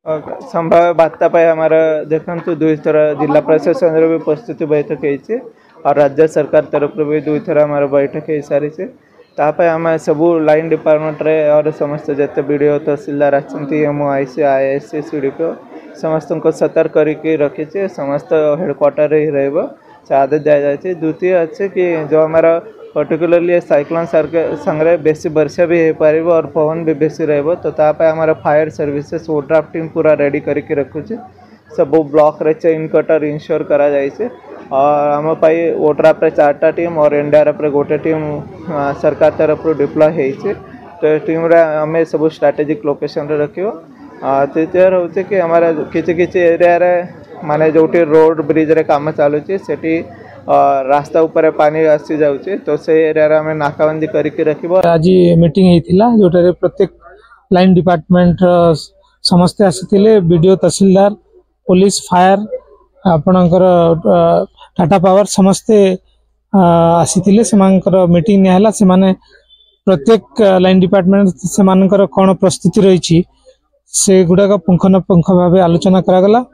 संभाव्य बात्या पर हमारा देखु 2 थर जिला प्रशासन भी प्रस्तुति बैठक होती और राज्य सरकार तरफ भी 2 थर हमारा बैठक हो सारी आम सबू लाइन डिपार्टमेंट रे और समस्त जिते बीडीओ तहसीलदार आईसी आईएससी सीडीपीओ समस्त को सतर्क करके रखीचे समस्त हेडक्वार्टर ही आदेश दिया जाए। द्वितीय अच्छे कि जो हमारा पर्टिकुलरली साइक्लोन संगे बेसी वर्षा भी हो पार और पवन भी बेसी रहा तो हमारा फायर सर्विसेस ओड्राफ्ट टीम पूरा रेडी करके रखुचे सब ब्लॉक रे चेन कटर इंश्योर करा जाइए और आम ओड्राफ्ट रे 4टा टीम और एनडीआरएफ रे गोटे टीम सरकार तरफ डिप्लॉय होइए तो टीम रे आम सब स्ट्रेटेजिक लोकेशन रे रखियो। तृतीय रोचे कि हमारा किसी एरिया रे माने जोटी रोड ब्रिज रे काम चलुची सेठी रास्ता ऊपर पानी आसी जाउचे तो से एरिया रे हमें नाकाबंदी करके रखिबो। आज मीटिंग हेतिला जोटारे प्रत्येक लाइन डिपार्टमेंट समस्त आसीथिले बीडीओ तहसीलदार पुलिस फायर आपणकर टाटा पावर समस्ते आसीथिले सेमानकर मीटिंग नेहला सेमाने प्रत्येक लाइन डिपार्टमेंट सेमानकर कोन प्रस्तुति रही से गुड़ाक पुंखानुपुंख भाव आलोचना करागला।